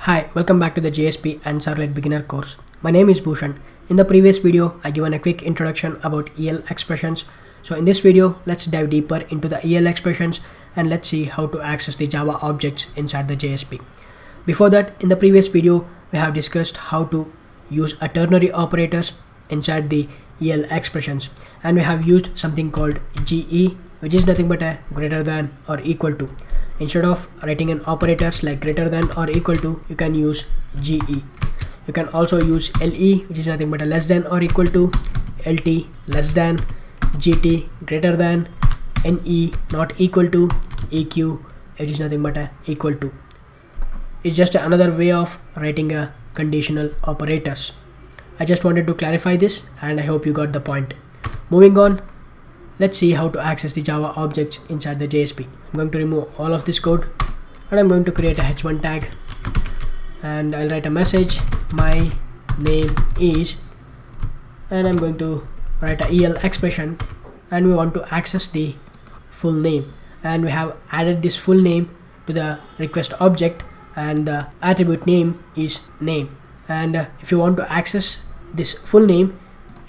Hi, welcome back to the JSP and Servlet beginner course. My name is Bhushan. In the previous video, I given a quick introduction about EL expressions. So in this video, let's dive deeper into the EL expressions and let's see how to access the Java objects inside the JSP. Before that, in the previous video, we have discussed how to use a ternary operators inside the EL expressions, and we have used something called GE, which is nothing but a greater than or equal to. Instead of writing in operators like greater than or equal to, you can use GE. You can also use LE, which is nothing but a less than or equal to, LT less than, GT greater than, NE not equal to, EQ which is nothing but a equal to. It's just another way of writing a conditional operators. I just wanted to clarify this and I hope you got the point. Moving on, let's see how to access the Java objects inside the JSP. I'm going to remove all of this code and I'm going to create a h1 tag and I'll write a message, my name is, and I'm going to write a EL expression, and we want to access the full name, and we have added this full name to the request object, and the attribute name is name. And if you want to access this full name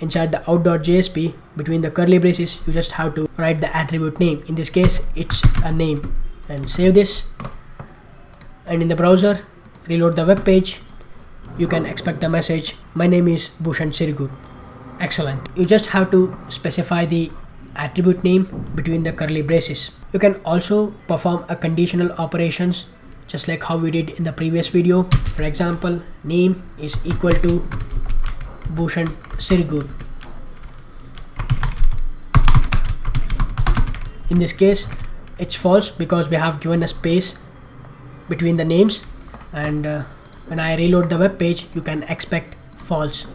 inside the out.jsp, between the curly braces you just have to write the attribute name. In this case it's a name, and save this, and in the browser reload the web page. You can expect the message, my name is Bhushan Sirigur. Excellent. You just have to specify the attribute name between the curly braces. You can also perform a conditional operations just like how we did in the previous video. For example, name is equal to Bhushan Sirigur. In this case it's false because we have given a space between the names, and when I reload the web page you can expect false.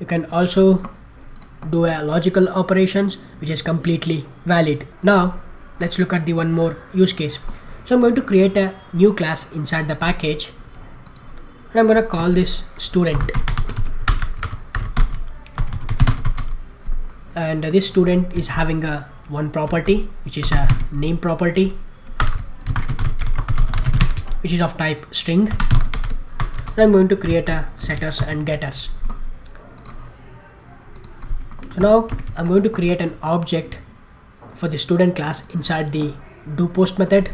You can also do a logical operations which is completely valid. Now let's look at the one more use case. So I'm going to create a new class inside the package and I'm going to call this student, and this student is having a one property which is a name property which is of type string, and I'm going to create a setters and getters. So now I'm going to create an object for the student class inside the doPost method.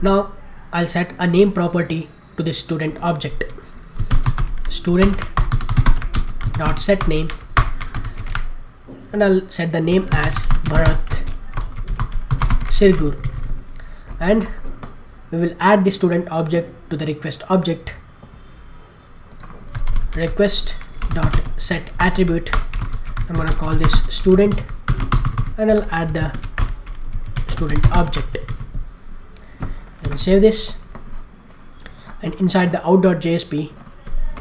Now I'll set a name property to the student object, student dot set name, and I'll set the name as Bharat Sirigur, and we will add the student object to the request object, request dot set attribute. I'm going to call this student and I'll add the student object, and save this, and inside the out.jsp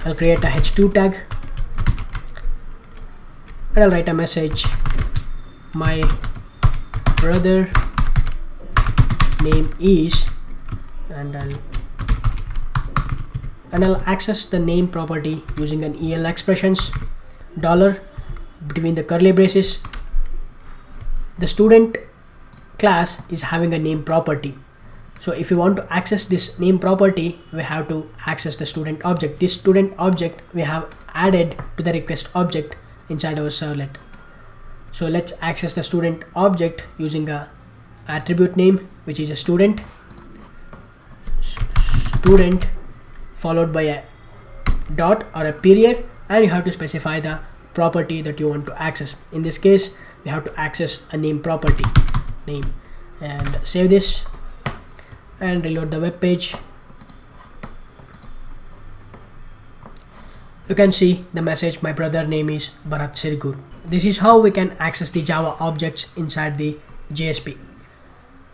I'll create a h2 tag and I'll write a message, my brother name is, and I'll access the name property using an EL expressions, dollar between the curly braces. The student class is having a name property, so if you want to access this name property we have to access the student object. This student object we have added to the request object inside our servlet. So let's access the student object using a attribute name which is a student followed by a dot or a period, and you have to specify the property that you want to access. In this case we have to access a name property, name, and save this and reload the web page. You can see the message, my brother name is Bharat Sirigur. This is how we can access the Java objects inside the JSP.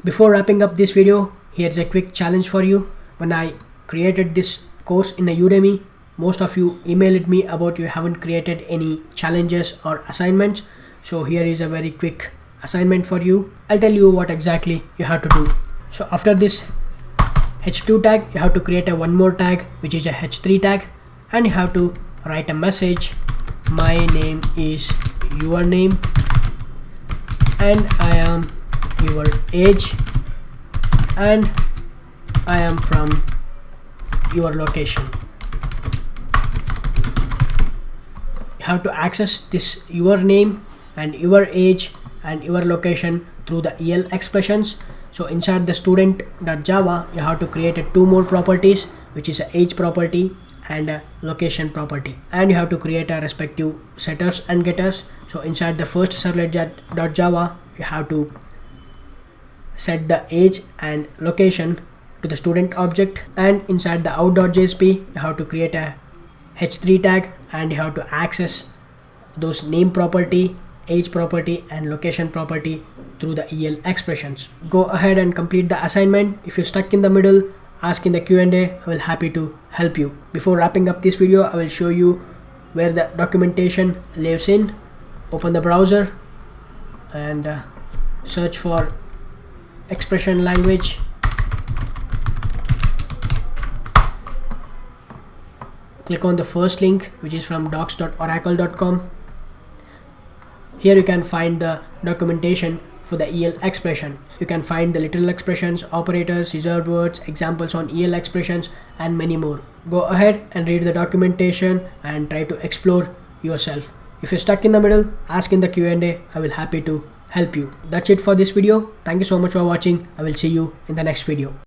Before wrapping up this video, here's a quick challenge for you. When I created this course in a Udemy, most of you emailed me about you haven't created any challenges or assignments. So here is a very quick assignment for you. I'll tell you what exactly you have to do. So after this h2 tag you have to create a one more tag which is a h3 tag, and you have to write a message, my name is your name, and I am your age, and I am from your location. You have to access this your name and your age and your location through the EL expressions. So inside the student.java, you have to create two more properties, which is a age property and a location property, and you have to create a respective setters and getters. So inside the first servlet.java, you have to set the age and location to the student object, and inside the out.jsp, you have to create a h3 tag, and you have to access those name property, age property and location property through the EL expressions. Go ahead and complete the assignment. If you're stuck in the middle, ask in the Q&A. I will happy to help you. Before wrapping up this video, I will show you where the documentation lives in. Open the browser and search for expression language. Click on the first link, which is from docs.oracle.com. Here you can find the documentation for the EL expression. You can find the literal expressions, operators, scissor words, examples on EL expressions, and many more. Go ahead and read the documentation and try to explore yourself. If you're stuck in the middle, ask in the Q&A. I will happy to help you. That's it for this video. Thank you so much for watching. I will see you in the next video.